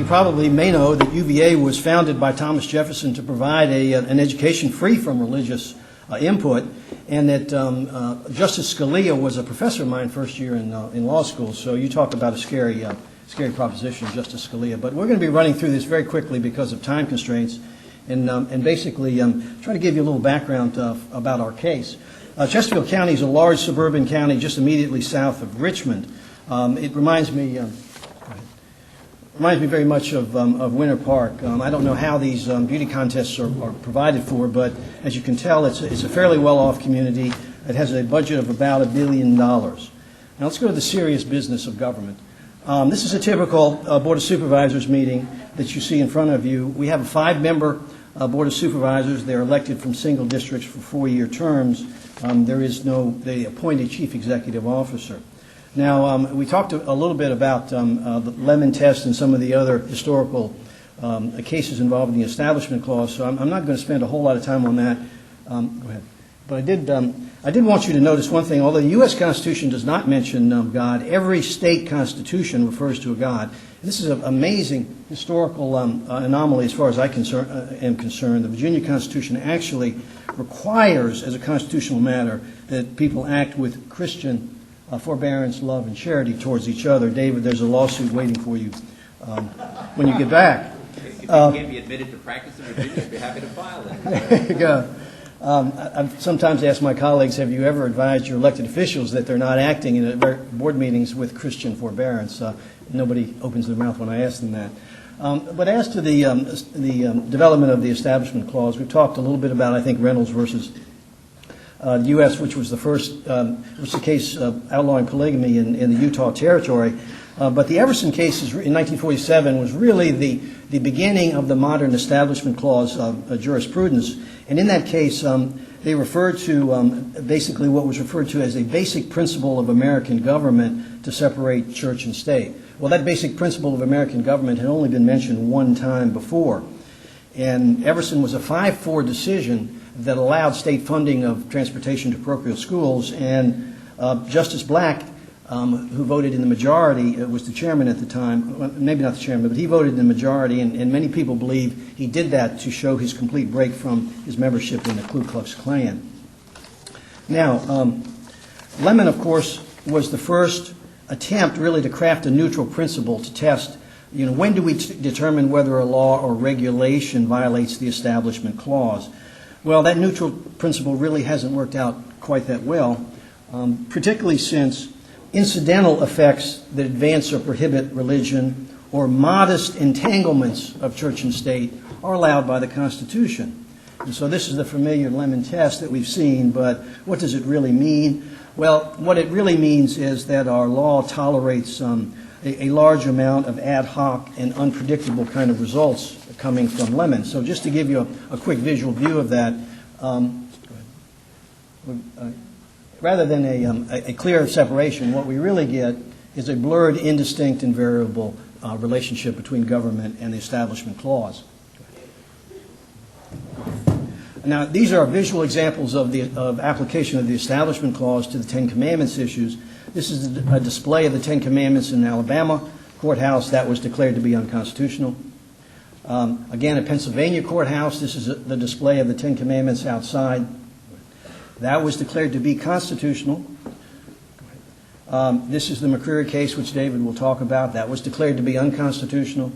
you probably may know that UVA was founded by Thomas Jefferson to provide an education free from religious input, and that Justice Scalia was a professor of mine first year in law school. So you talk about a scary proposition, Justice Scalia. But we're going to be running through this very quickly because of time constraints, and basically try to give you a little background about our case. Chesterfield County is a large suburban county just immediately south of Richmond. It reminds me very much of Winter Park. I don't know how these beauty contests are provided for, but as you can tell, it's a fairly well-off community. It has a budget of about $1 billion. Now let's go to the serious business of government. This is a typical Board of Supervisors meeting that you see in front of you. We have a 5-member Board of Supervisors. They're elected from single districts for 4-year terms. They appoint a chief executive officer. Now, we talked a little bit about the Lemon Test and some of the other historical cases involving the Establishment Clause, so I'm not going to spend a whole lot of time on that. Go ahead. But I did want you to notice one thing. Although the U.S. Constitution does not mention God, every state constitution refers to a God. This is an amazing historical anomaly as far as I am concerned. The Virginia Constitution actually requires, as a constitutional matter, that people act with Christian forbearance, love, and charity towards each other. David, there's a lawsuit waiting for you when you get back. If you can't be admitted to practice in Virginia, I'd be happy to file it. There you go. I've sometimes asked my colleagues, have you ever advised your elected officials that they're not acting in board meetings with Christian forbearance? Nobody opens their mouth when I ask them that. But as to the development of the Establishment Clause, we've talked a little bit about, I think, Reynolds versus the U.S., which was the first, was the case outlawing polygamy in the Utah Territory. But the Everson case in 1947 was really the beginning of the modern Establishment Clause jurisprudence. And in that case, they referred to basically what was referred to as a basic principle of American government to separate church and state. Well, that basic principle of American government had only been mentioned one time before. And Everson was a 5-4 decision that allowed state funding of transportation to parochial schools. And Justice Black, who voted in the majority, was the chairman at the time, well, maybe not the chairman, but he voted in the majority, and many people believe he did that to show his complete break from his membership in the Ku Klux Klan. Now, Lemon, of course, was the first attempt really to craft a neutral principle to test, when do we determine whether a law or regulation violates the Establishment Clause? Well, that neutral principle really hasn't worked out quite that well, particularly since incidental effects that advance or prohibit religion or modest entanglements of church and state are allowed by the Constitution. And so this is the familiar Lemon Test that we've seen, but what does it really mean? Well, what it really means is that our law tolerates a large amount of ad hoc and unpredictable kind of results coming from Lemon. So just to give you a quick visual view of that, rather than a clear separation, what we really get is a blurred, indistinct, and variable relationship between government and the Establishment Clause. Now, these are visual examples of application of the Establishment Clause to the Ten Commandments issues. This is a display of the Ten Commandments in Alabama courthouse that was declared to be unconstitutional. Again, at Pennsylvania courthouse, this is the display of the Ten Commandments outside. That was declared to be constitutional. This is the McCreary case, which David will talk about. That was declared to be unconstitutional.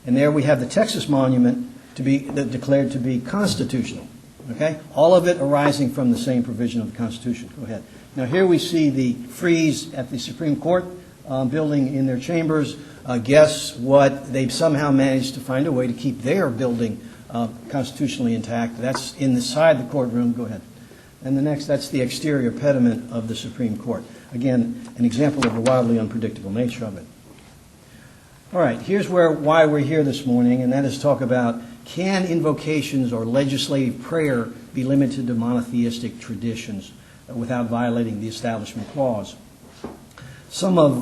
And there we have the Texas monument declared to be constitutional. Okay? All of it arising from the same provision of the Constitution. Go ahead. Now here we see the Freys at the Supreme Court building in their chambers. Guess what? They've somehow managed to find a way to keep their building constitutionally intact. That's inside the courtroom. Go ahead. And the next, that's the exterior pediment of the Supreme Court. Again, an example of the wildly unpredictable nature of it. All right, here's why we're here this morning, and that is talk about, can invocations or legislative prayer be limited to monotheistic traditions without violating the Establishment Clause? Some of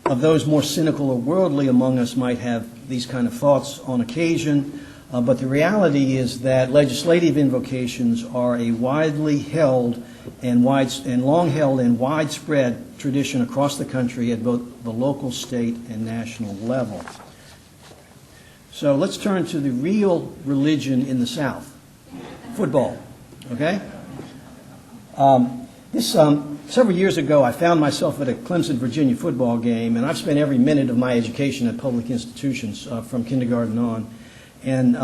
those more cynical or worldly among us might have these kind of thoughts on occasion, but the reality is that legislative invocations are a widely held and long held and widespread tradition across the country at both the local, state, and national level. So let's turn to the real religion in the South, football, okay? Several years ago, I found myself at a Clemson-Virginia football game, and I've spent every minute of my education at public institutions from kindergarten on. And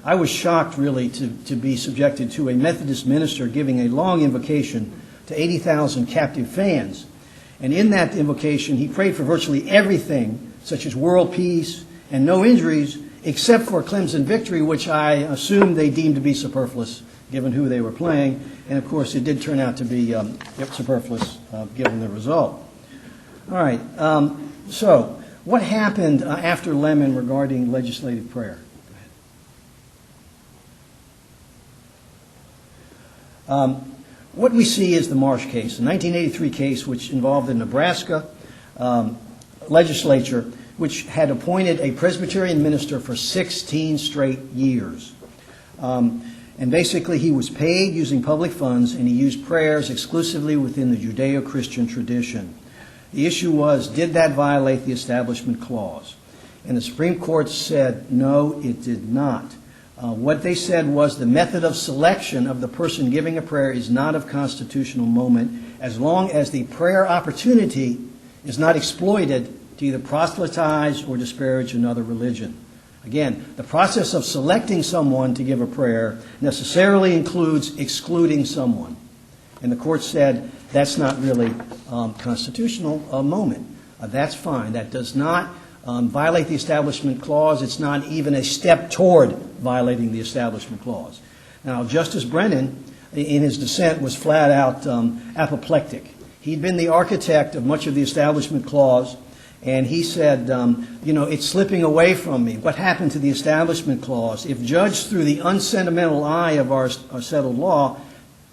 I was shocked, really, to be subjected to a Methodist minister giving a long invocation to 80,000 captive fans. And in that invocation, he prayed for virtually everything, such as world peace and no injuries, except for Clemson victory, which I assumed they deemed to be superfluous, given who they were playing. And, of course, it did turn out to be superfluous, given the result. All right. So what happened after Lemon regarding legislative prayer? What we see is the Marsh case, a 1983 case which involved the Nebraska legislature, which had appointed a Presbyterian minister for 16 straight years. And basically he was paid using public funds, and he used prayers exclusively within the Judeo-Christian tradition. The issue was, did that violate the Establishment Clause? And the Supreme Court said, no, it did not. What they said was the method of selection of the person giving a prayer is not of constitutional moment as long as the prayer opportunity is not exploited to either proselytize or disparage another religion. Again, the process of selecting someone to give a prayer necessarily includes excluding someone. And the court said that's not really constitutional moment. That's fine. That does not violate the Establishment Clause. It's not even a step toward violating the Establishment Clause. Now, Justice Brennan, in his dissent, was flat out apoplectic. He'd been the architect of much of the Establishment Clause, and he said, it's slipping away from me. What happened to the Establishment Clause? If judged through the unsentimental eye of our settled law,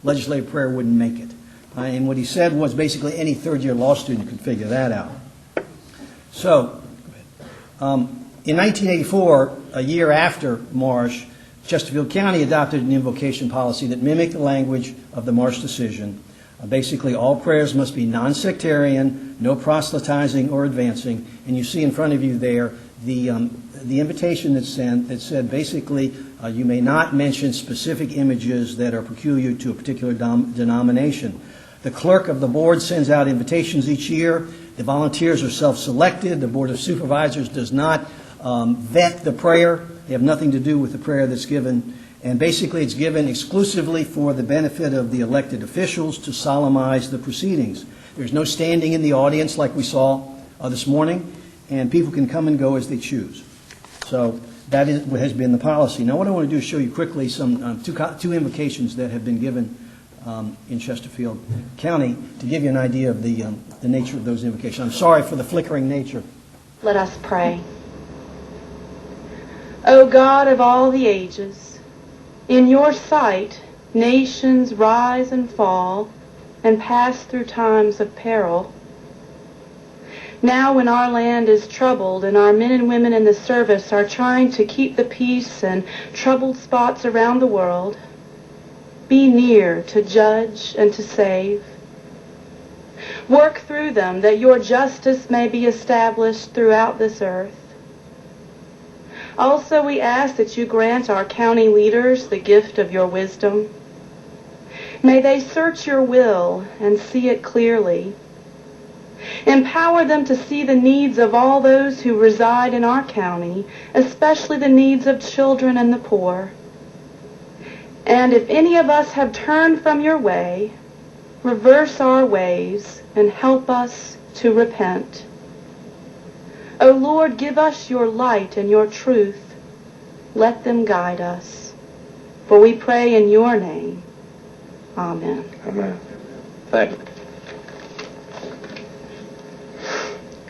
legislative prayer wouldn't make it. And what he said was basically any third-year law student could figure that out. So, in 1984, a year after Marsh, Chesterfield County adopted an invocation policy that mimicked the language of the Marsh decision. Basically, all prayers must be non-sectarian, no proselytizing or advancing. And you see in front of you there the invitation that's sent that said basically you may not mention specific images that are peculiar to a particular denomination. The clerk of the board sends out invitations each year. The volunteers are self-selected. The Board of Supervisors does not vet the prayer. They have nothing to do with the prayer that's given. And basically it's given exclusively for the benefit of the elected officials to solemnize the proceedings. There's no standing in the audience like we saw this morning, and people can come and go as they choose. So that is what has been the policy. Now what I want to do is show you quickly some two invocations that have been given in Chesterfield County to give you an idea of the nature of those invocations. I'm sorry for the flickering nature. Let us pray. O God of all the ages, in your sight nations rise and fall and pass through times of peril. Now when our land is troubled and our men and women in the service are trying to keep the peace in troubled spots around the world, be near to judge and to save. Work through them that your justice may be established throughout this earth. Also, we ask that you grant our county leaders the gift of your wisdom. May they search your will and see it clearly. Empower them to see the needs of all those who reside in our county, especially the needs of children and the poor. And if any of us have turned from your way, reverse our ways and help us to repent. O Lord, give us your light and your truth. Let them guide us. For we pray in your name. Amen. Amen. Thank you.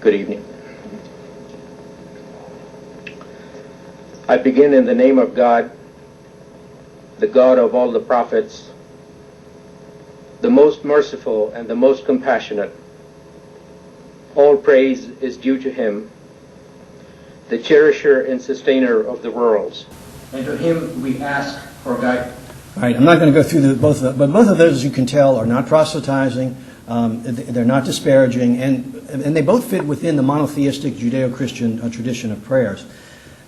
Good evening. I begin in the name of God, the God of all the prophets, the most merciful and the most compassionate. All praise is due to him, the cherisher and sustainer of the worlds. And to him we ask for guidance. All right, I'm not going to go through both of them, but both of those, as you can tell, are not proselytizing. They're not disparaging, and they both fit within the monotheistic Judeo-Christian tradition of prayers.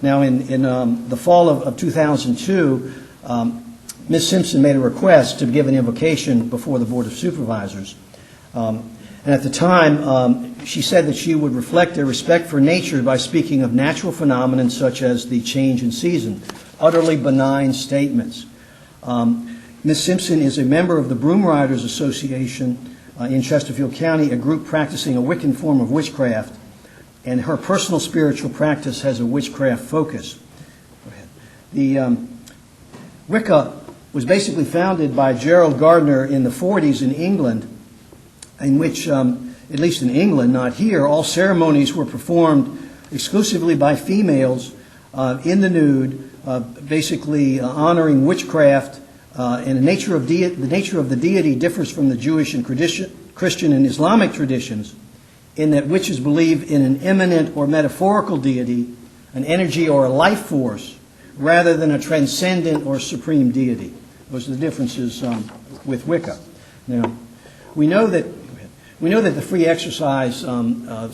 Now, in the fall of 2002, Ms. Simpson made a request to give an invocation before the Board of Supervisors. And at the time, she said that she would reflect their respect for nature by speaking of natural phenomena such as the change in season, utterly benign statements. Ms. Simpson is a member of the Broom Riders Association in Chesterfield County, a group practicing a Wiccan form of witchcraft, and her personal spiritual practice has a witchcraft focus. Go ahead. The Wicca was basically founded by Gerald Gardner in the 40s in England, in which, at least in England, not here, all ceremonies were performed exclusively by females in the nude, basically honoring witchcraft, and the nature of the deity differs from the Jewish and Christian and Islamic traditions in that witches believe in an immanent or metaphorical deity, an energy or a life force, rather than a transcendent or supreme deity. Those are the differences with Wicca. Now, we know that the free exercise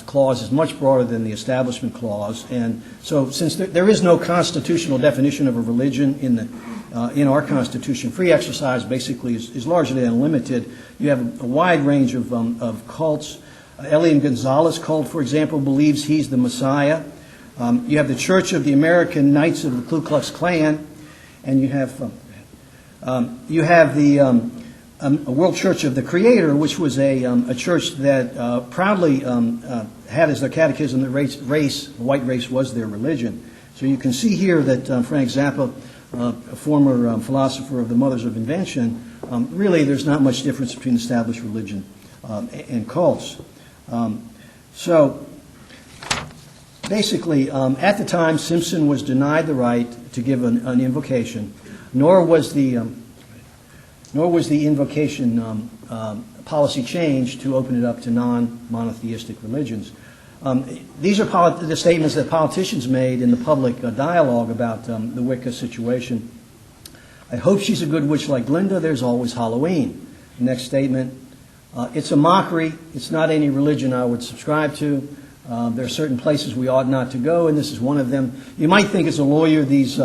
clause is much broader than the establishment clause, and so since there is no constitutional definition of a religion in our Constitution, free exercise basically is largely unlimited. You have a wide range of cults. Elian Gonzalez cult, for example, believes he's the Messiah. You have the Church of the American Knights of the Ku Klux Klan, and you have the World Church of the Creator, which was a church that proudly had as their catechism that white race was their religion. So you can see here that Frank Zappa, a former philosopher of the Mothers of Invention, really there's not much difference between established religion and cults. So basically, at the time, Simpson was denied the right to give an invocation, nor was the invocation policy changed to open it up to non-monotheistic religions. These are the statements that politicians made in the public dialogue about the Wicca situation. I hope she's a good witch like Glinda. There's always Halloween. The next statement, it's a mockery. It's not any religion I would subscribe to. There are certain places we ought not to go, and this is one of them. You might think as a lawyer these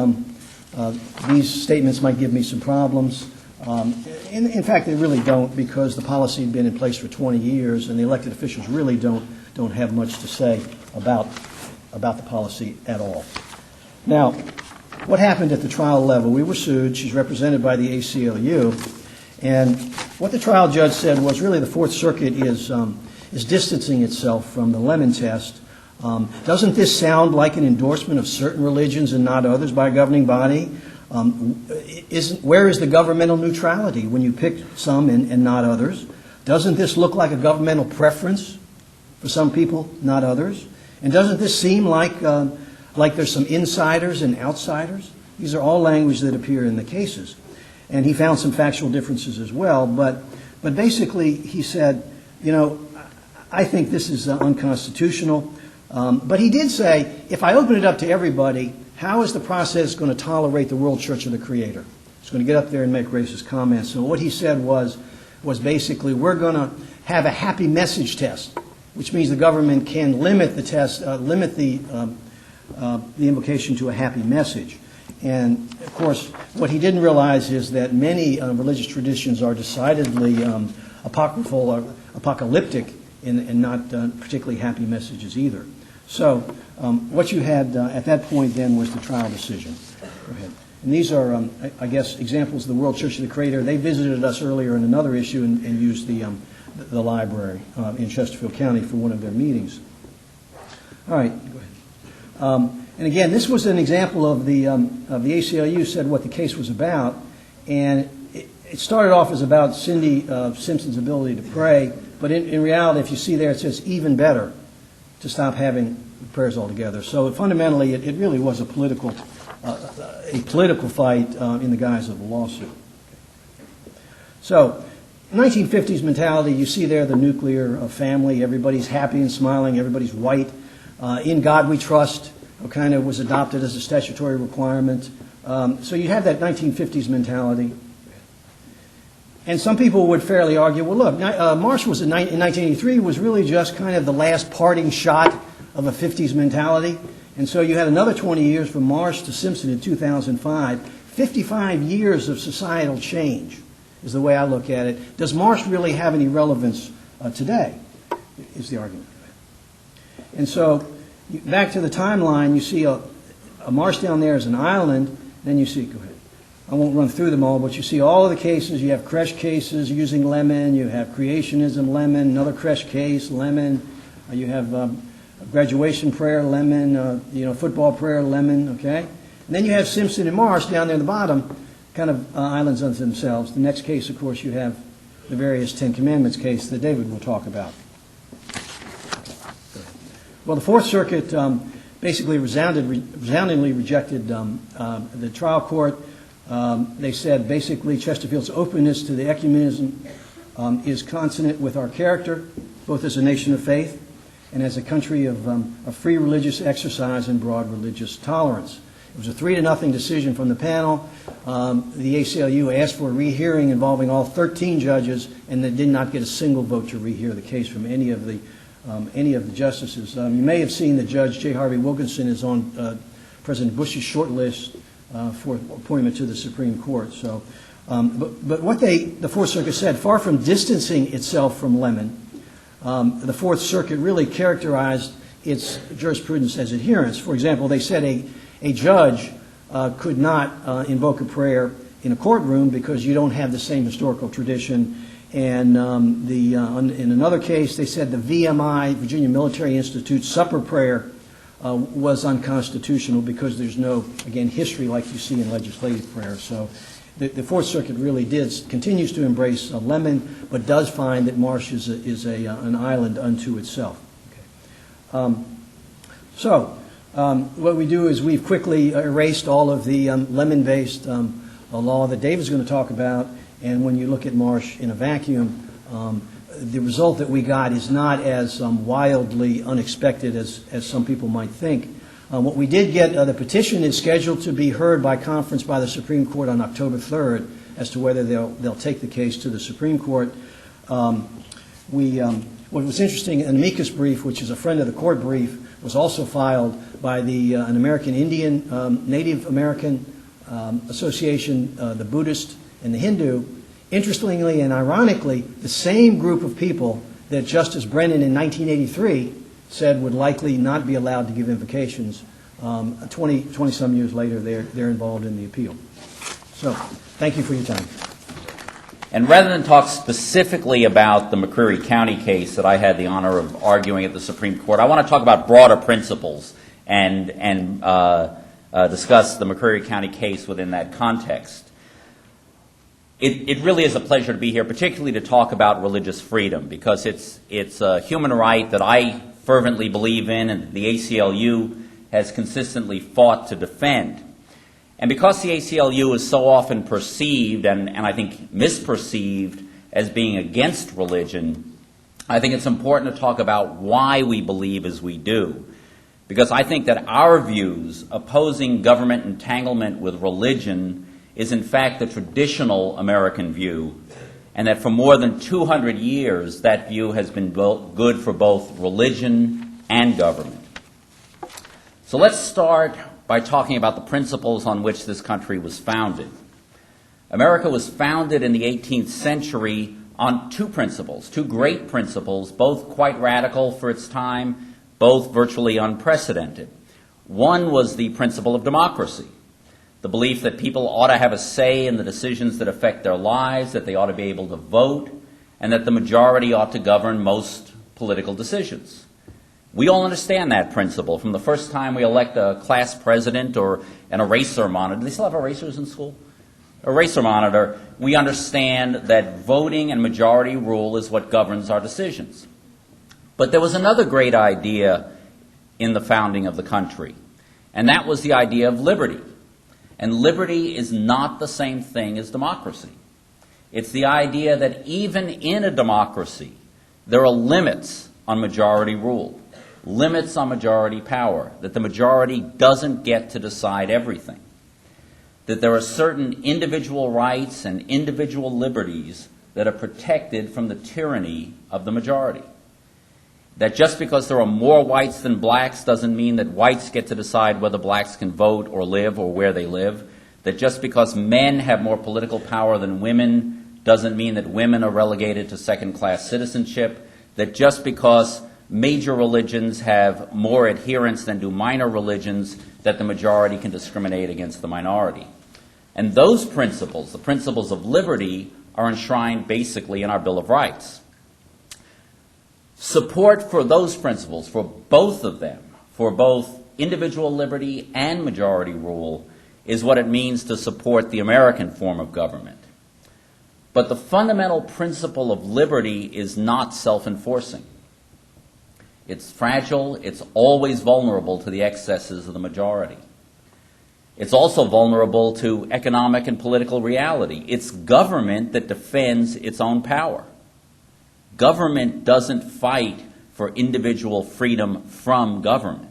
statements might give me some problems. In fact, they really don't, because the policy had been in place for 20 years, and the elected officials really don't have much to say about the policy at all. Now, what happened at the trial level? We were sued. She's represented by the ACLU. And what the trial judge said was really the Fourth Circuit is distancing itself from the Lemon Test. Doesn't this sound like an endorsement of certain religions and not others by a governing body? Where is the governmental neutrality when you pick some and not others? Doesn't this look like a governmental preference for some people, not others? And doesn't this seem like there's some insiders and outsiders? These are all language that appear in the cases. And he found some factual differences as well. But basically, he said, I think this is unconstitutional. But he did say, if I open it up to everybody, how is the process going to tolerate the World Church of the Creator? It's going to get up there and make racist comments. So what he said was basically, we're going to have a happy message test, which means the government can limit the test, limit the invocation to a happy message. And of course, what he didn't realize is that many religious traditions are decidedly apocryphal or apocalyptic and not particularly happy messages either. So what you had at that point then was the trial decision. Go ahead. And these are, I guess, examples of the World Church of the Creator. They visited us earlier in another issue and used the library in Chesterfield County for one of their meetings. All right, go ahead. And again, this was an example of the ACLU said what the case was about, and it started off as about Cindy Simpson's ability to pray, but in reality, if you see there, it says even better to stop having prayers altogether. So fundamentally, it really was a political fight in the guise of a lawsuit. So, 1950s mentality, you see there the nuclear family, everybody's happy and smiling, everybody's white. In God we trust, kind of was adopted as a statutory requirement. So you have that 1950s mentality. And some people would fairly argue, well, look, Marsh was in 1983 was really just kind of the last parting shot of a 50s mentality. And so you had another 20 years from Marsh to Simpson in 2005, 55 years of societal change is the way I look at it. Does Marsh really have any relevance today, is the argument. And so back to the timeline, you see a marsh down there is an island, then you see, go ahead. I won't run through them all, but you see all of the cases. You have Kresh cases using lemon. You have creationism, lemon. Another Kresh case, lemon. You have graduation prayer, lemon. Football prayer, lemon. Okay. And then you have Simpson and Marsh down there at the bottom, kind of islands unto themselves. The next case, of course, you have the various Ten Commandments case that David will talk about. Well, the Fourth Circuit basically resoundingly rejected the trial court. They said basically Chesterfield's openness to the ecumenism is consonant with our character, both as a nation of faith and as a country of free religious exercise and broad religious tolerance. It was a 3-0 decision from the panel. The ACLU asked for a rehearing involving all 13 judges, and they did not get a single vote to rehear the case from any of the justices. You may have seen that Judge J. Harvey Wilkinson is on President Bush's short list for appointment to the Supreme Court. So, but what the Fourth Circuit said, far from distancing itself from Lemon, the Fourth Circuit really characterized its jurisprudence as adherence. For example, they said a judge could not invoke a prayer in a courtroom because you don't have the same historical tradition. And in another case, they said the VMI, Virginia Military Institute, supper prayer was unconstitutional because there's no, again, history like you see in legislative prayer. So the Fourth Circuit really continues to embrace Lemon, but does find that Marsh is an island unto itself. Okay. What we do is we've quickly erased all of the Lemon-based law that Dave is going to talk about, and when you look at Marsh in a vacuum, the result that we got is not as wildly unexpected as some people might think. What we did get, the petition is scheduled to be heard by conference by the Supreme Court on October 3rd as to whether they'll take the case to the Supreme Court. What was interesting, an amicus brief, which is a friend of the court brief, was also filed by an American Indian, Native American Association, the Buddhist and the Hindu. Interestingly and ironically, the same group of people that Justice Brennan in 1983 said would likely not be allowed to give invocations, 20-some years later, they're involved in the appeal. So, thank you for your time. And rather than talk specifically about the McCreary County case that I had the honor of arguing at the Supreme Court, I want to talk about broader principles and discuss the McCreary County case within that context. It really is a pleasure to be here, particularly to talk about religious freedom, because it's a human right that I fervently believe in and the ACLU has consistently fought to defend. And because the ACLU is so often perceived and I think misperceived as being against religion, I think it's important to talk about why we believe as we do. Because I think that our views opposing government entanglement with religion is in fact the traditional American view, and that for more than 200 years that view has been good for both religion and government. So let's start by talking about the principles on which this country was founded. America was founded in the 18th century on two principles, two great principles, both quite radical for its time, both virtually unprecedented. One was the principle of democracy, the belief that people ought to have a say in the decisions that affect their lives, that they ought to be able to vote, and that the majority ought to govern most political decisions. We all understand that principle from the first time we elect a class president or an eraser monitor. Do they still have erasers in school? Eraser monitor. We understand that voting and majority rule is what governs our decisions. But there was another great idea in the founding of the country, and that was the idea of liberty. And liberty is not the same thing as democracy. It's the idea that even in a democracy, there are limits on majority rule, limits on majority power, that the majority doesn't get to decide everything, that there are certain individual rights and individual liberties that are protected from the tyranny of the majority. that just because there are more whites than blacks doesn't mean that whites get to decide whether blacks can vote or live or where they live, that just because men have more political power than women doesn't mean that women are relegated to second-class citizenship, that just because major religions have more adherents than do minor religions, that the majority can discriminate against the minority. And those principles, the principles of liberty, are enshrined basically in our Bill of Rights. Support for those principles, for both of them, for both individual liberty and majority rule, is what it means to support the American form of government. But the fundamental principle of liberty is not self-enforcing. It's fragile, it's always vulnerable to the excesses of the majority. It's also vulnerable to economic and political reality. It's government that defends its own power. Government doesn't fight for individual freedom from government.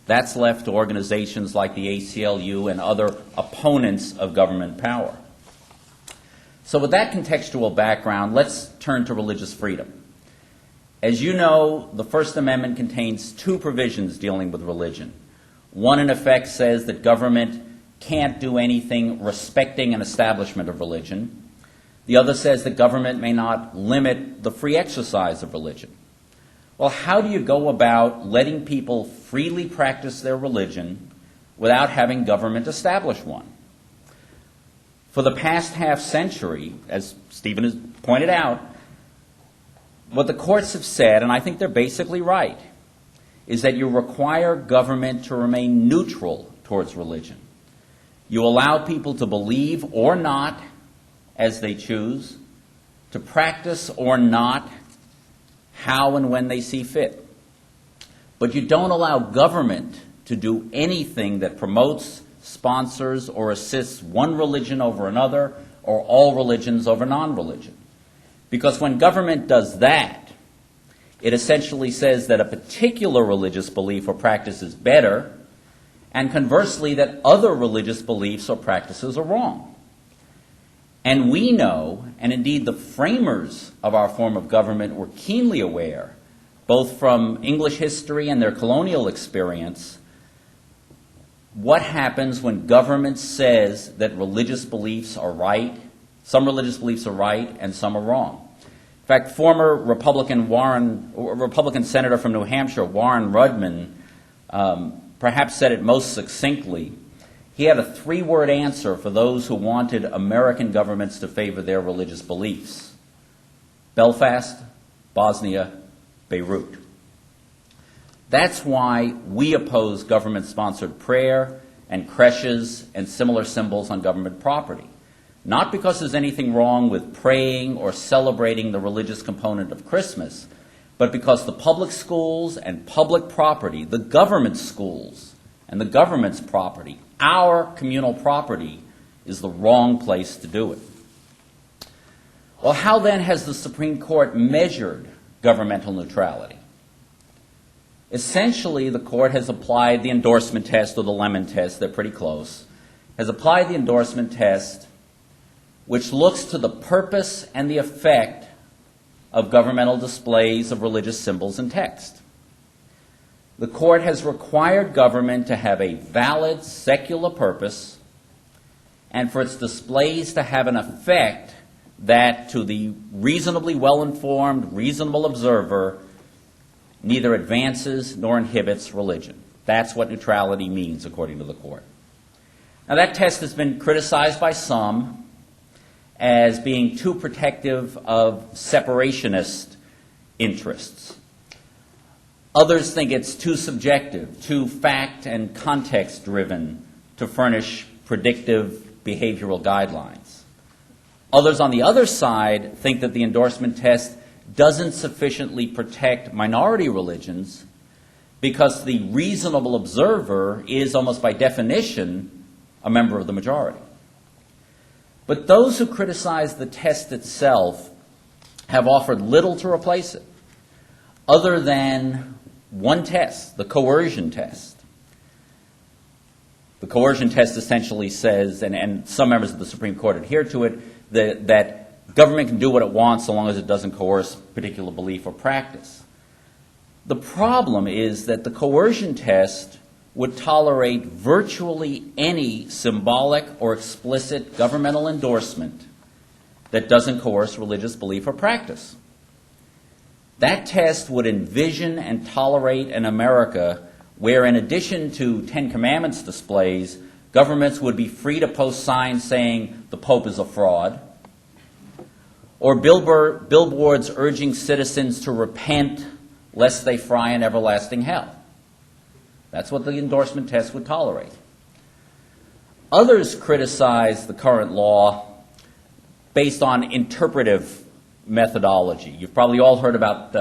That's left to organizations like the ACLU and other opponents of government power. So with that contextual background, let's turn to religious freedom. As you know, the First Amendment contains two provisions dealing with religion. One, in effect, says that government can't do anything respecting an establishment of religion. The other says that government may not limit the free exercise of religion. Well, how do you go about letting people freely practice their religion without having government establish one? For the past half century, as Stephen has pointed out, what the courts have said, and I think they're basically right, is that you require government to remain neutral towards religion. You allow people to believe or not as they choose, to practice or not, how and when they see fit. But you don't allow government to do anything that promotes, sponsors, or assists one religion over another, or all religions over non-religion. Because when government does that, it essentially says that a particular religious belief or practice is better, and conversely that other religious beliefs or practices are wrong. And we know, and indeed the framers of our form of government were keenly aware, both from English history and their colonial experience, what happens when government says that religious beliefs are right, some religious beliefs are right and some are wrong. In fact, former Republican Senator from New Hampshire, Warren Rudman, perhaps said it most succinctly. He had a 3-word answer for those who wanted American governments to favor their religious beliefs: Belfast, Bosnia, Beirut. That's why we oppose government-sponsored prayer and creches and similar symbols on government property. Not because there's anything wrong with praying or celebrating the religious component of Christmas, but because the public schools and public property, the government schools and the government's property, our communal property, is the wrong place to do it. Well, how then has the Supreme Court measured governmental neutrality? Essentially, the court has applied the endorsement test or the Lemon test, they're pretty close, has applied the endorsement test, which looks to the purpose and the effect of governmental displays of religious symbols and text. The court has required government to have a valid secular purpose and for its displays to have an effect that, to the reasonably well-informed, reasonable observer, neither advances nor inhibits religion. That's what neutrality means, according to the court. Now, that test has been criticized by some as being too protective of separationist interests. Others think it's too subjective, too fact and context driven to furnish predictive behavioral guidelines. Others on the other side think that the endorsement test doesn't sufficiently protect minority religions because the reasonable observer is almost by definition a member of the majority. But those who criticize the test itself have offered little to replace it, other than one test, the coercion test. The coercion test essentially says, and some members of the Supreme Court adhere to it, that government can do what it wants so long as it doesn't coerce particular belief or practice. The problem is that the coercion test would tolerate virtually any symbolic or explicit governmental endorsement that doesn't coerce religious belief or practice. That test would envision and tolerate an America where, in addition to Ten Commandments displays, governments would be free to post signs saying the Pope is a fraud, or billboards urging citizens to repent lest they fry in everlasting hell. That's what the endorsement test would tolerate. Others criticize the current law based on interpretive methodology. You've probably all heard about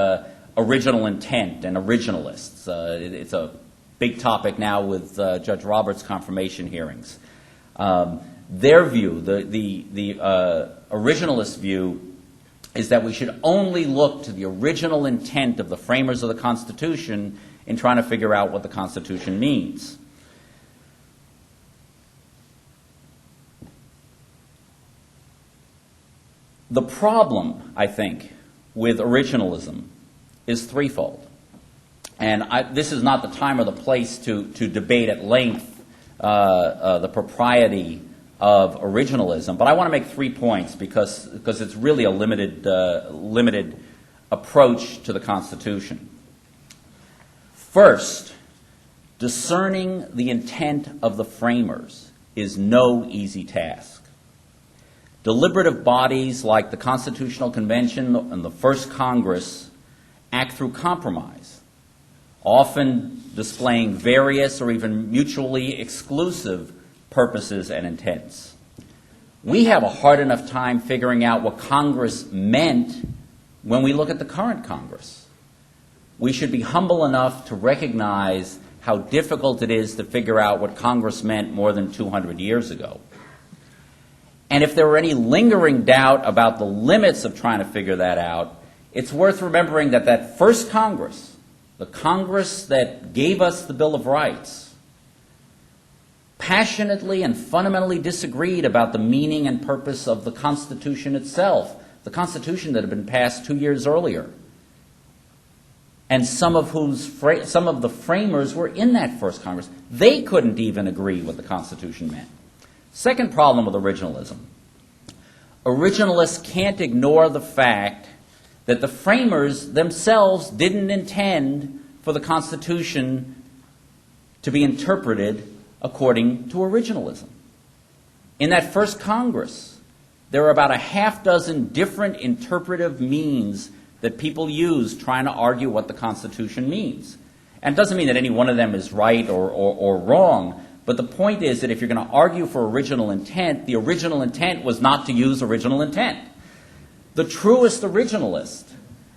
original intent and originalists. It's a big topic now with Judge Roberts' confirmation hearings. Their view, the originalist view, is that we should only look to the original intent of the framers of the Constitution in trying to figure out what the Constitution means. The problem, I think, with originalism is threefold. And this is not the time or the place to debate at length the propriety of originalism, but I want to make 3 points because it's really a limited approach to the Constitution. First, discerning the intent of the framers is no easy task. Deliberative bodies like the Constitutional Convention and the First Congress act through compromise, often displaying various or even mutually exclusive purposes and intents. We have a hard enough time figuring out what Congress meant when we look at the current Congress. We should be humble enough to recognize how difficult it is to figure out what Congress meant more than 200 years ago. And if there were any lingering doubt about the limits of trying to figure that out, it's worth remembering that that first Congress, the Congress that gave us the Bill of Rights, passionately and fundamentally disagreed about the meaning and purpose of the Constitution itself, the Constitution that had been passed 2 years earlier, and some of the framers were in that first Congress. They couldn't even agree what the Constitution meant. Second problem with originalism. Originalists can't ignore the fact that the framers themselves didn't intend for the Constitution to be interpreted according to originalism. In that first Congress, there were about a half dozen different interpretive means that people use trying to argue what the Constitution means. And it doesn't mean that any one of them is right or wrong, but the point is that if you're going to argue for original intent, the original intent was not to use original intent. The truest originalist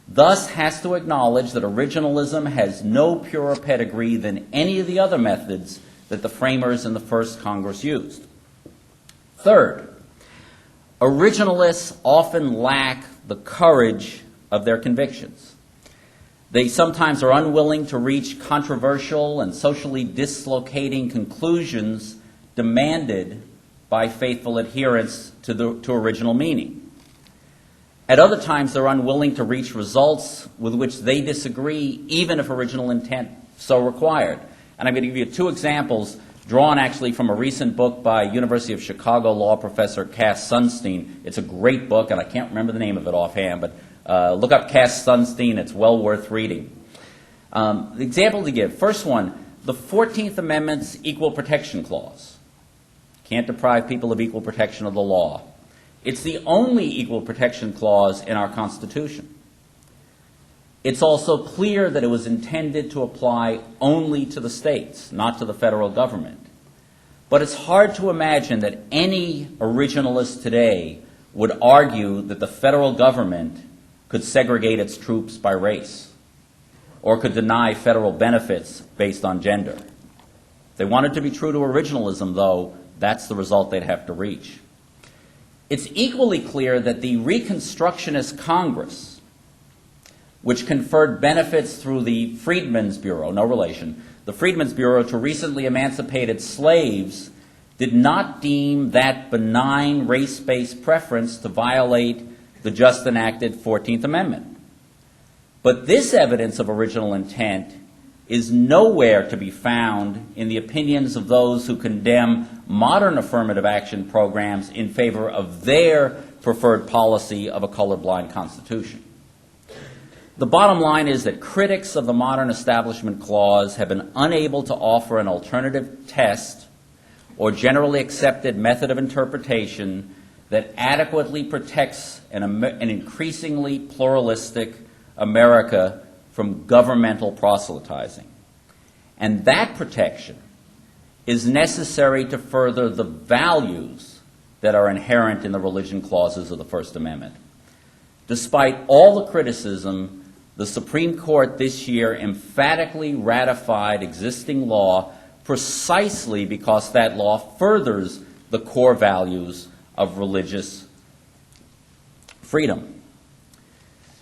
thus has to acknowledge that originalism has no purer pedigree than any of the other methods that the framers in the first Congress used. Third, originalists often lack the courage of their convictions. They sometimes are unwilling to reach controversial and socially dislocating conclusions demanded by faithful adherence to original meaning. At other times, they're unwilling to reach results with which they disagree, even if original intent so required. And I'm going to give you 2 examples drawn actually from a recent book by University of Chicago law professor Cass Sunstein. It's a great book, and I can't remember the name of it offhand, but look up Cass Sunstein. It's well worth reading. The example to give, first one, the 14th Amendment's Equal Protection Clause. Can't deprive people of equal protection of the law. It's the only equal protection clause in our Constitution. It's also clear that it was intended to apply only to the states, not to the federal government. But it's hard to imagine that any originalist today would argue that the federal government could segregate its troops by race or could deny federal benefits based on gender. If they wanted to be true to originalism, though, that's the result they'd have to reach. It's equally clear that the Reconstructionist Congress, which conferred benefits through the Freedmen's Bureau, no relation, the Freedmen's Bureau to recently emancipated slaves, did not deem that benign race-based preference to violate the just enacted 14th Amendment. But this evidence of original intent is nowhere to be found in the opinions of those who condemn modern affirmative action programs in favor of their preferred policy of a colorblind constitution. The bottom line is that critics of the modern Establishment Clause have been unable to offer an alternative test or generally accepted method of interpretation that adequately protects an increasingly pluralistic America from governmental proselytizing. And that protection is necessary to further the values that are inherent in the religion clauses of the First Amendment. Despite all the criticism, the Supreme Court this year emphatically ratified existing law precisely because that law furthers the core values of religious freedom.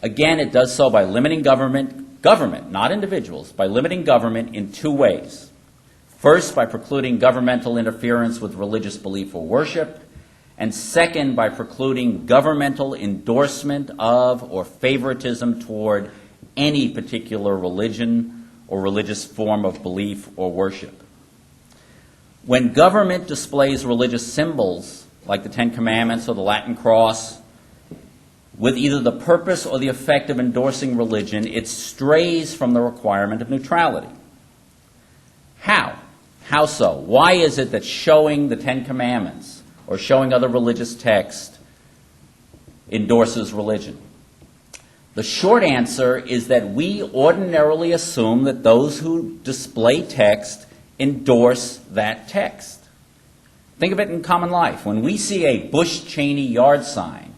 Again, it does so by limiting government, not individuals, by limiting government in two ways. First, by precluding governmental interference with religious belief or worship, and second, by precluding governmental endorsement of or favoritism toward any particular religion or religious form of belief or worship. When government displays religious symbols, like the Ten Commandments or the Latin cross, with either the purpose or the effect of endorsing religion, it strays from the requirement of neutrality. How? How so? Why is it that showing the Ten Commandments or showing other religious text endorses religion? The short answer is that we ordinarily assume that those who display text endorse that text. Think of it in common life. When we see a Bush-Cheney yard sign,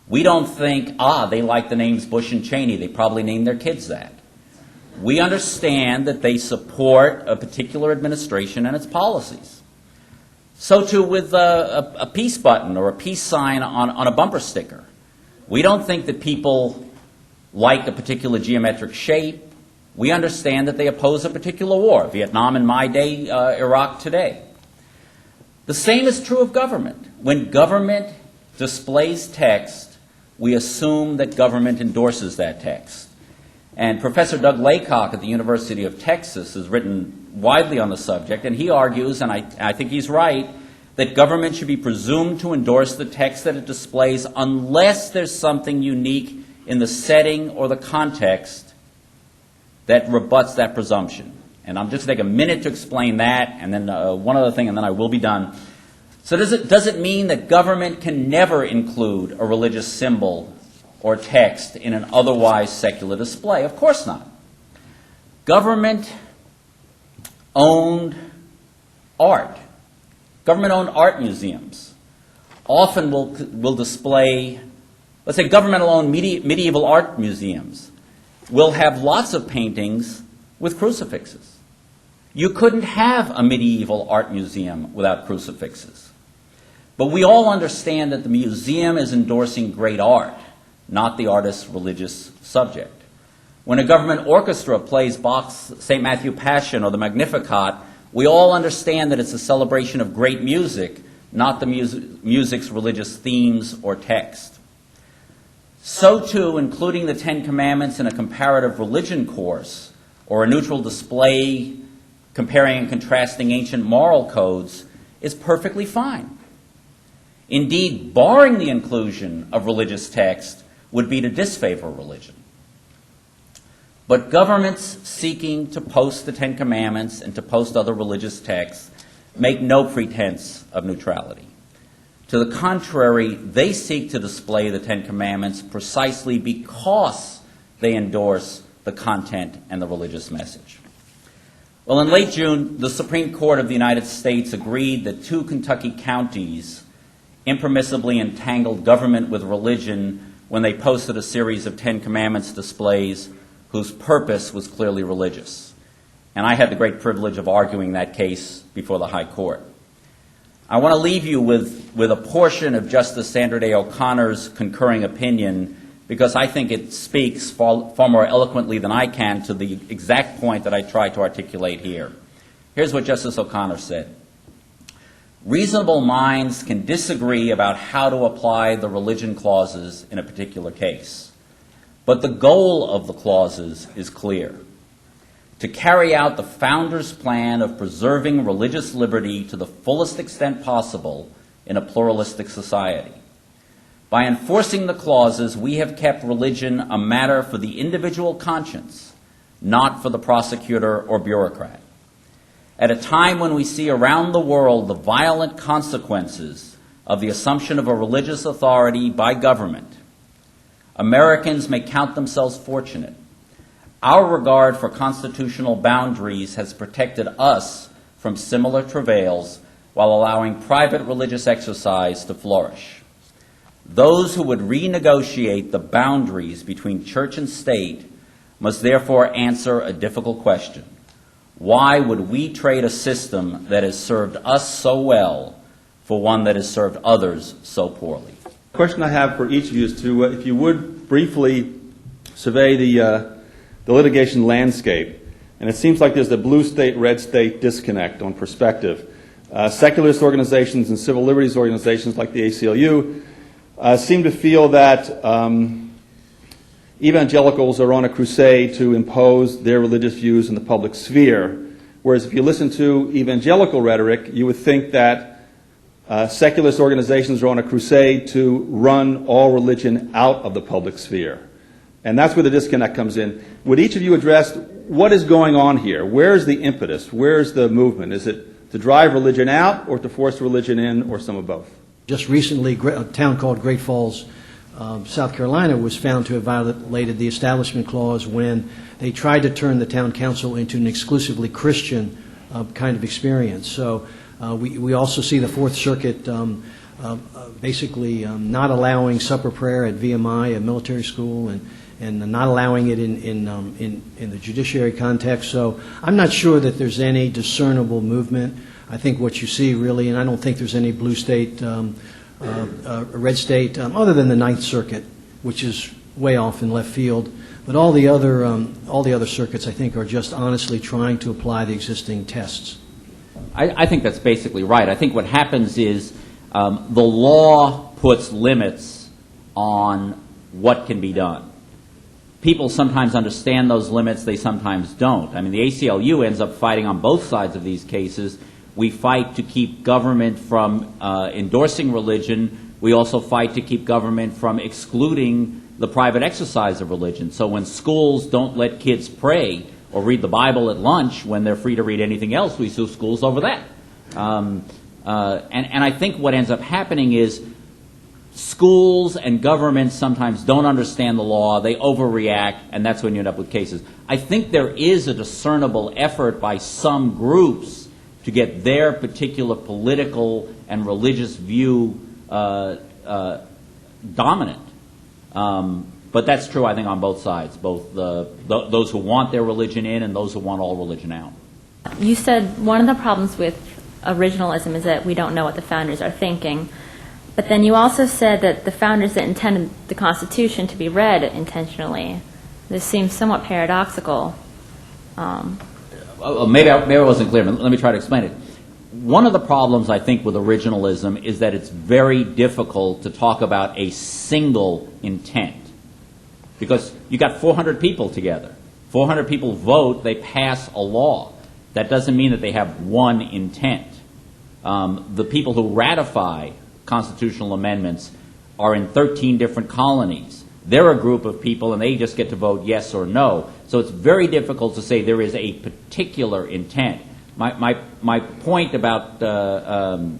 we don't think, they like the names Bush and Cheney. They probably named their kids that. We understand that they support a particular administration and its policies. So too with a peace button or a peace sign on a bumper sticker. We don't think that people like a particular geometric shape. We understand that they oppose a particular war, Vietnam in my day, Iraq today. The same is true of government. When government displays text, we assume that government endorses that text. And Professor Doug Laycock at the University of Texas has written widely on the subject, and he argues, and I think he's right, that government should be presumed to endorse the text that it displays unless there's something unique in the setting or the context that rebuts that presumption. And I'm just going to take a minute to explain that, and then one other thing, and then I will be done. So does it mean that government can never include a religious symbol or text in an otherwise secular display? Of course not. Government-owned art, government-owned art museums often will display, let's say government-owned medieval art museums will have lots of paintings with crucifixes. You couldn't have a medieval art museum without crucifixes. But we all understand that the museum is endorsing great art, not the artist's religious subject. When a government orchestra plays Bach's St. Matthew Passion or the Magnificat, we all understand that it's a celebration of great music, not the music's religious themes or text. So too, including the Ten Commandments in a comparative religion course or a neutral display comparing and contrasting ancient moral codes is perfectly fine. Indeed, barring the inclusion of religious text would be to disfavor religion. But governments seeking to post the Ten Commandments and to post other religious texts make no pretense of neutrality. To the contrary, they seek to display the Ten Commandments precisely because they endorse the content and the religious message. Well, in late June, the Supreme Court of the United States agreed that 2 Kentucky counties impermissibly entangled government with religion when they posted a series of Ten Commandments displays whose purpose was clearly religious. And I had the great privilege of arguing that case before the High Court. I want to leave you with a portion of Justice Sandra Day O'Connor's concurring opinion because I think it speaks far more eloquently than I can to the exact point that I tried to articulate here. Here's what Justice O'Connor said. Reasonable minds can disagree about how to apply the religion clauses in a particular case. But the goal of the clauses is clear: to carry out the founders' plan of preserving religious liberty to the fullest extent possible in a pluralistic society. By enforcing the clauses, we have kept religion a matter for the individual conscience, not for the prosecutor or bureaucrat. At a time when we see around the world the violent consequences of the assumption of a religious authority by government, Americans may count themselves fortunate. Our regard for constitutional boundaries has protected us from similar travails while allowing private religious exercise to flourish. Those who would renegotiate the boundaries between church and state must therefore answer a difficult question. Why would we trade a system that has served us so well for one that has served others so poorly? The question I have for each of you is to, if you would, briefly survey the litigation landscape. And it seems like there's a blue state, red state disconnect on perspective. Secularist organizations and civil liberties organizations like the ACLU seem to feel that evangelicals are on a crusade to impose their religious views in the public sphere. Whereas if you listen to evangelical rhetoric, you would think that secularist organizations are on a crusade to run all religion out of the public sphere. And that's where the disconnect comes in. Would each of you address what is going on here? Where's the impetus? Where's the movement? Is it to drive religion out or to force religion in, or some of both? Just recently, a town called Great Falls, South Carolina, was found to have violated the Establishment Clause when they tried to turn the town council into an exclusively Christian kind of experience. So we also see the Fourth Circuit basically not allowing supper prayer at VMI, a military school, and not allowing it in the judiciary context. So I'm not sure that there's any discernible movement. I think what you see really, and I don't think there's any blue state, red state, other than the Ninth Circuit, which is way off in left field. But all the other circuits, I think, are just honestly trying to apply the existing tests. I think that's basically right. I think what happens is the law puts limits on what can be done. People sometimes understand those limits, they sometimes don't. I mean, the ACLU ends up fighting on both sides of these cases. We fight to keep government from endorsing religion. We also fight to keep government from excluding the private exercise of religion. So when schools don't let kids pray or read the Bible at lunch when they're free to read anything else, we sue schools over that. And I think what ends up happening is schools and governments sometimes don't understand the law, they overreact, and that's when you end up with cases. I think there is a discernible effort by some groups to get their particular political and religious view dominant. But that's true, I think, on both sides, both those who want their religion in and those who want all religion out. You said one of the problems with originalism is that we don't know what the founders are thinking. But then you also said that the founders that intended the Constitution to be read intentionally. This seems somewhat paradoxical. Maybe I wasn't clear. Let me try to explain it. One of the problems, I think, with originalism is that it's very difficult to talk about a single intent. Because you got 400 people together. 400 people vote, they pass a law. That doesn't mean that they have one intent. The people who ratify constitutional amendments are in 13 different colonies. They're a group of people, and they just get to vote yes or no. So it's very difficult to say there is a particular intent. My point about the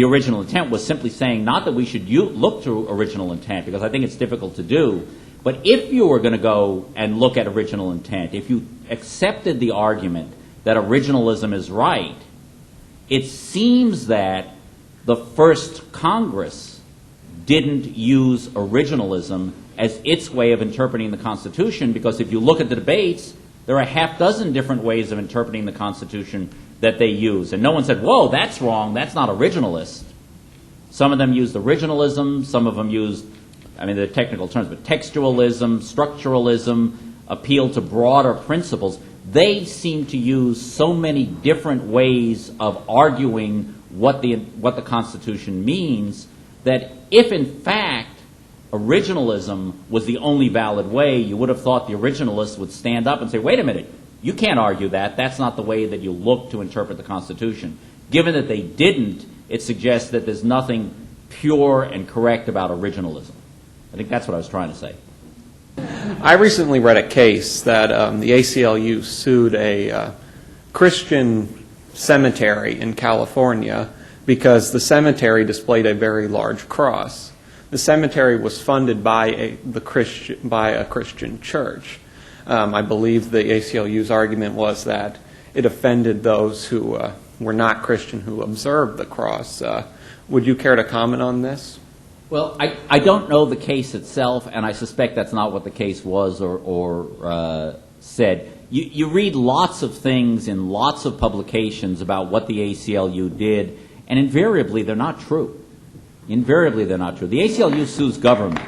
original intent was simply saying not that we should look to original intent, because I think it's difficult to do, but if you were going to go and look at original intent, if you accepted the argument that originalism is right, it seems that the first Congress didn't use originalism as its way of interpreting the Constitution, because if you look at the debates, there are a half dozen different ways of interpreting the Constitution that they use. And no one said, whoa, that's wrong, that's not originalist. Some of them used originalism, some of them used, I mean, the technical terms, but textualism, structuralism, appeal to broader principles. They seem to use so many different ways of arguing what the Constitution means, that if in fact originalism was the only valid way, you would have thought the originalists would stand up and say, wait a minute, you can't argue that. That's not the way that you look to interpret the Constitution. Given that they didn't, it suggests that there's nothing pure and correct about originalism. I think that's what I was trying to say. I recently read a case that the ACLU sued a Christian cemetery in California because the cemetery displayed a very large cross. The cemetery was funded by a Christian church. I believe the ACLU's argument was that it offended those who were not Christian who observed the cross. Would you care to comment on this? Well, I don't know the case itself, and I suspect that's not what the case was or said. You read lots of things in lots of publications about what the ACLU did, and invariably they're not true. Invariably they're not true. The ACLU sues government.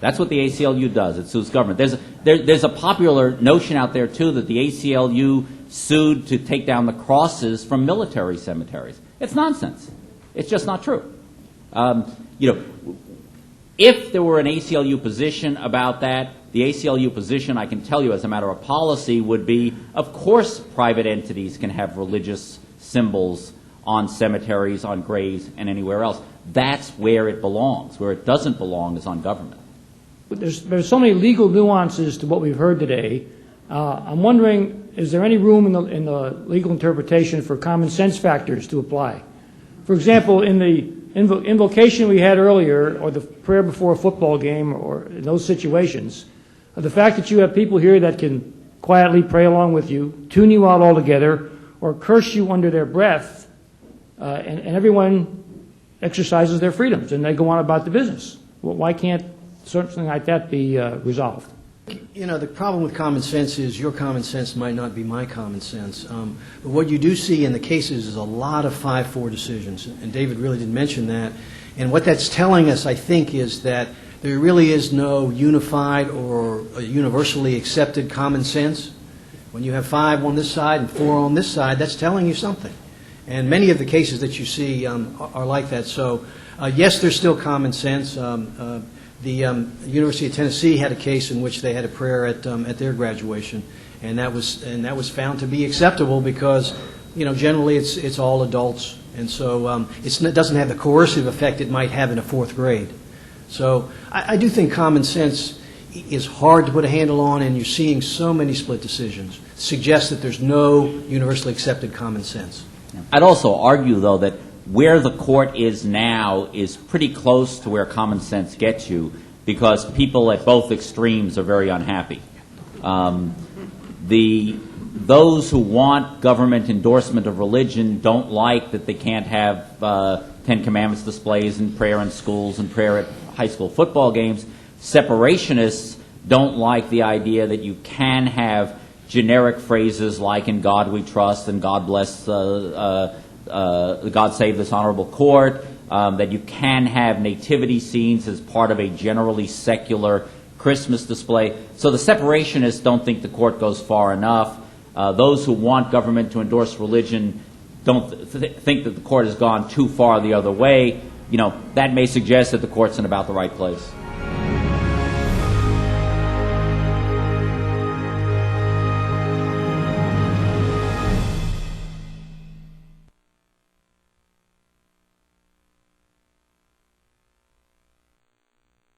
That's what the ACLU does. It sues government. There's a popular notion out there, too, that the ACLU sued to take down the crosses from military cemeteries. It's nonsense. It's just not true. If there were an ACLU position about that, the ACLU position, I can tell you as a matter of policy, would be, of course, private entities can have religious symbols on cemeteries, on graves, and anywhere else. That's where it belongs. Where it doesn't belong is on government. There's so many legal nuances to what we've heard today. I'm wondering, is there any room in the legal interpretation for common sense factors to apply? For example, in the invocation we had earlier, or the prayer before a football game, or in those situations, the fact that you have people here that can quietly pray along with you, tune you out altogether, or curse you under their breath, and everyone exercises their freedoms and they go on about the business. Well, why can't something like that be resolved? You know, the problem with common sense is your common sense might not be my common sense. But what you do see in the cases is a lot of 5-4 decisions, and David really didn't mention that. And what that's telling us, I think, is that there really is no unified or universally accepted common sense. When you have 5 on this side and 4 on this side, that's telling you something. And many of the cases that you see are like that. So, yes, there's still common sense. The University of Tennessee had a case in which they had a prayer at their graduation, and that was found to be acceptable because, generally it's all adults, and so it doesn't have the coercive effect it might have in a 4th grade. So I do think common sense is hard to put a handle on, and you're seeing so many split decisions suggest that there's no universally accepted common sense. I'd also argue, though, that where the court is now is pretty close to where common sense gets you, because people at both extremes are very unhappy. Those who want government endorsement of religion don't like that they can't have Ten Commandments displays and prayer in schools and prayer at high school football games. Separationists don't like the idea that you can have generic phrases like "in God we trust" and "God bless God save this honorable court," that you can have nativity scenes as part of a generally secular Christmas display. So the separationists don't think the court goes far enough. Those who want government to endorse religion don't think that the court has gone too far the other way. That may suggest that the court's in about the right place.